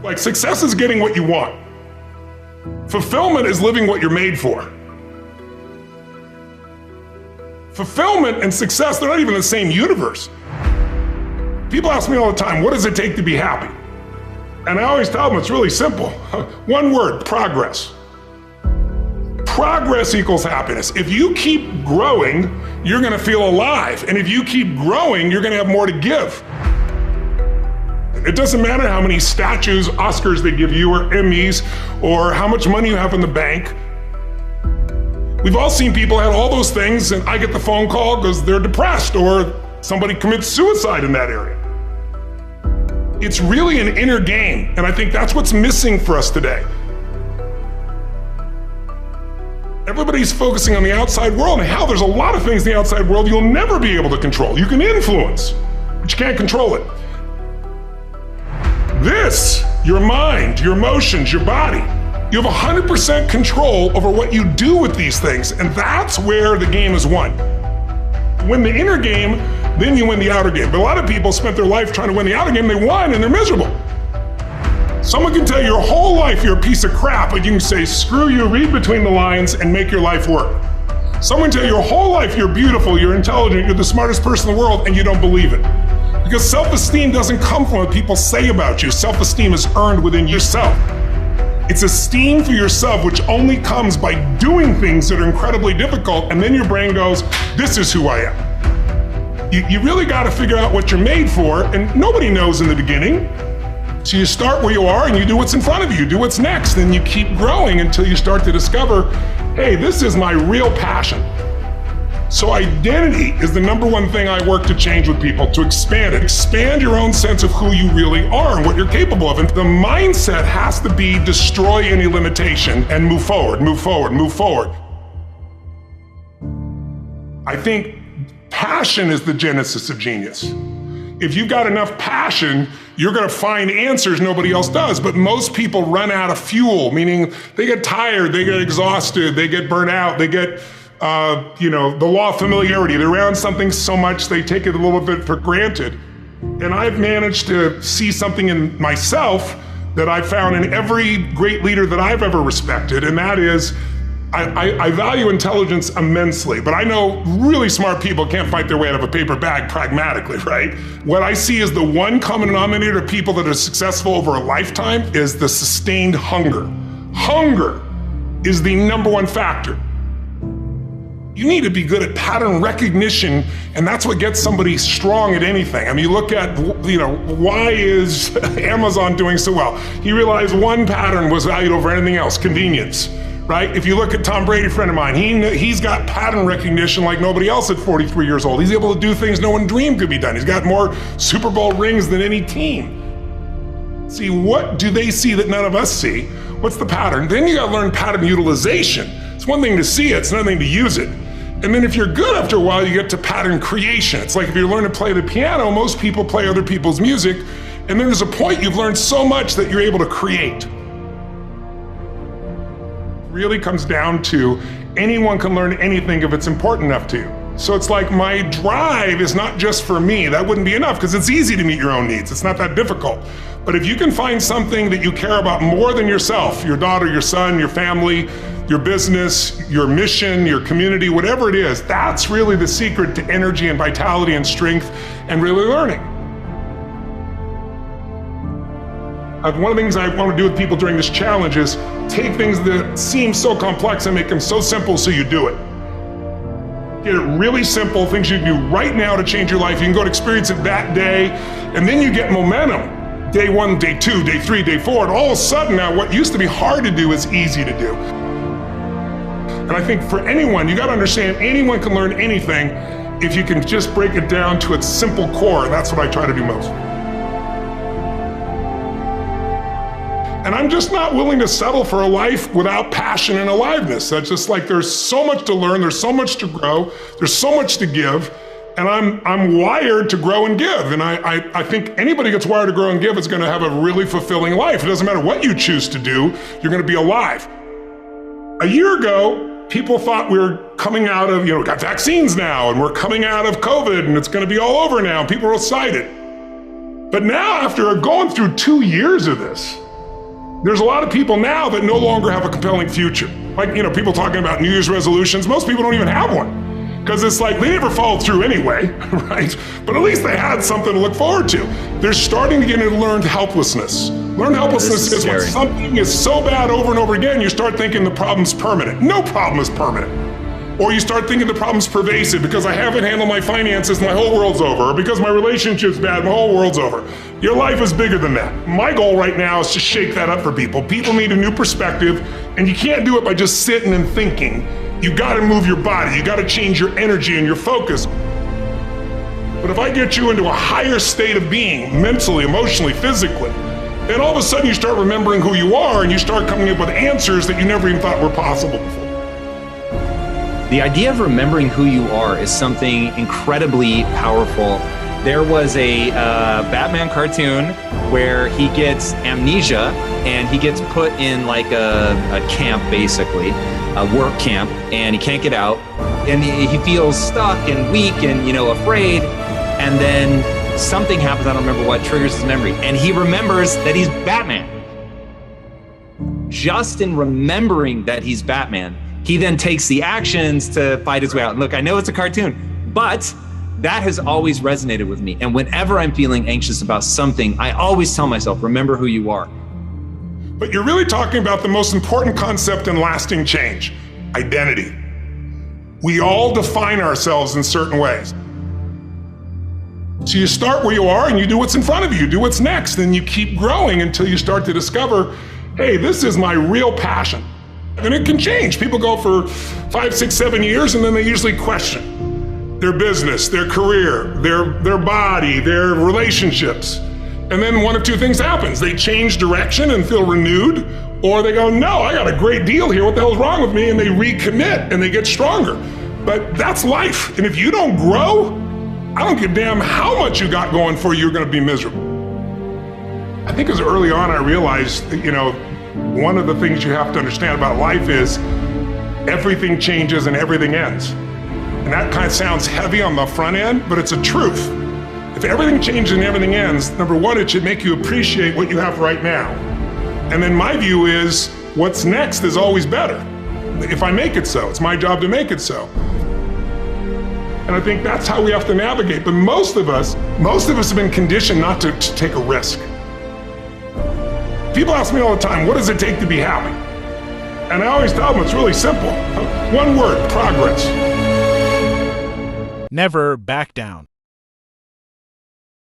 Like, success is getting what you want. Fulfillment is living what you're made for. Fulfillment and success, they're not even in the same universe. People ask me all the time, what does it take to be happy? And I always tell them it's really simple. One word, progress. Progress equals happiness. If you keep growing, you're gonna feel alive. And if you keep growing, you're gonna have more to give. It doesn't matter how many statues, Oscars they give you, or Emmys, or how much money you have in the bank. We've all seen people have all those things, and I get the phone call because they're depressed, or somebody commits suicide in that area. It's really an inner game, and I think that's what's missing for us today. Everybody's focusing on the outside world, and hell, there's a lot of things in the outside world you'll never be able to control. You can influence, but you can't control it. This, your mind, your emotions, your body, you have 100% control over what you do with these things, and that's where the game is won. Win the inner game, then you win the outer game. But a lot of people spent their life trying to win the outer game, they won, and they're miserable. Someone can tell you your whole life you're a piece of crap, but you can say, screw you, read between the lines, and make your life work. Someone can tell you your whole life you're beautiful, you're intelligent, you're the smartest person in the world, and you don't believe it. Because self-esteem doesn't come from what people say about you. Self-esteem is earned within yourself. It's esteem for yourself, which only comes by doing things that are incredibly difficult, and then your brain goes, this is who I am. You really gotta figure out what you're made for, and nobody knows in the beginning. So you start where you are and you do what's in front of you, do what's next, and you keep growing until you start to discover, hey, this is my real passion. So identity is the number one thing I work to change with people, to expand it. Expand your own sense of who you really are and what you're capable of. And the mindset has to be destroy any limitation and move forward, move forward, move forward. I think passion is the genesis of genius. If you've got enough passion, you're gonna find answers nobody else does. But most people run out of fuel, meaning they get tired, they get exhausted, they get burnt out, they get the law of familiarity. They're around something so much they take it a little bit for granted. And I've managed to see something in myself that I've found in every great leader that I've ever respected, and that is, I value intelligence immensely, but I know really smart people can't fight their way out of a paper bag pragmatically, right? What I see as the one common denominator of people that are successful over a lifetime is the sustained hunger. Hunger is the number one factor. You need to be good at pattern recognition, and that's what gets somebody strong at anything. I mean, you look at, why is Amazon doing so well? He realized one pattern was valued over anything else, convenience, right? If you look at Tom Brady, a friend of mine, he's got pattern recognition like nobody else at 43 years old. He's able to do things no one dreamed could be done. He's got more Super Bowl rings than any team. See, what do they see that none of us see? What's the pattern? Then you gotta learn pattern utilization. It's one thing to see it, it's another thing to use it. And then if you're good after a while, you get to pattern creation. It's like if you learn to play the piano, most people play other people's music, and then there's a point you've learned so much that you're able to create. It really comes down to anyone can learn anything if it's important enough to you. So it's like my drive is not just for me. That wouldn't be enough because it's easy to meet your own needs. It's not that difficult. But if you can find something that you care about more than yourself, your daughter, your son, your family, your business, your mission, your community, whatever it is, that's really the secret to energy and vitality and strength and really learning. One of the things I want to do with people during this challenge is take things that seem so complex and make them so simple so you do it. Get it really simple, things you can do right now to change your life. You can go to experience it that day, and then you get momentum. Day 1, day 2, day 3, day 4, and all of a sudden now what used to be hard to do is easy to do. And I think for anyone, you gotta understand anyone can learn anything if you can just break it down to its simple core, and that's what I try to do most. And I'm just not willing to settle for a life without passion and aliveness. That's just like there's so much to learn, there's so much to grow, there's so much to give, and I'm wired to grow and give. And I think anybody gets wired to grow and give is gonna have a really fulfilling life. It doesn't matter what you choose to do, you're gonna be alive. A year ago, people thought we were coming out of, we got vaccines now, and we're coming out of COVID, and it's gonna be all over now, and people were excited. But now, after going through 2 years of this, There's a lot of people now that no longer have a compelling future. Like, people talking about New Year's resolutions, most people don't even have one. Because it's like they never followed through anyway, right? But at least they had something to look forward to. They're starting to get into learned helplessness. Learned helplessness is when something is so bad over and over again, you start thinking the problem's permanent. No problem is permanent. Or you start thinking the problem's pervasive because I haven't handled my finances, my whole world's over. Or because my relationship's bad, my whole world's over. Your life is bigger than that. My goal right now is to shake that up for people. People need a new perspective, and you can't do it by just sitting and thinking. You gotta move your body, you gotta change your energy and your focus. But if I get you into a higher state of being, mentally, emotionally, physically, then all of a sudden you start remembering who you are and you start coming up with answers that you never even thought were possible before. The idea of remembering who you are is something incredibly powerful. There was a Batman cartoon where he gets amnesia and he gets put in like a camp, basically, a work camp, and he can't get out. And he feels stuck and weak and, afraid. And then something happens, I don't remember what, triggers his memory. And he remembers that he's Batman. Just in remembering that he's Batman, he then takes the actions to fight his way out. And look, I know it's a cartoon, but that has always resonated with me. And whenever I'm feeling anxious about something, I always tell myself, remember who you are. But you're really talking about the most important concept in lasting change, identity. We all define ourselves in certain ways. So you start where you are and you do what's in front of you, do what's next, and you keep growing until you start to discover, hey, this is my real passion. And it can change. People go for 5, 6, 7 years and then they usually question their business, their career, their body, their relationships. And then one of two things happens. They change direction and feel renewed, or they go, no, I got a great deal here. What the hell's wrong with me? And they recommit and they get stronger. But that's life. And if you don't grow, I don't give a damn how much you got going for you, you're going to be miserable. I think as early on I realized that, one of the things you have to understand about life is everything changes and everything ends. And that kind of sounds heavy on the front end, but it's a truth. If everything changes and everything ends, number one, it should make you appreciate what you have right now. And then my view is what's next is always better. If I make it so, it's my job to make it so. And I think that's how we have to navigate. But most of us have been conditioned not to take a risk. People ask me all the time, what does it take to be happy? And I always tell them it's really simple. One word, progress. Never back down.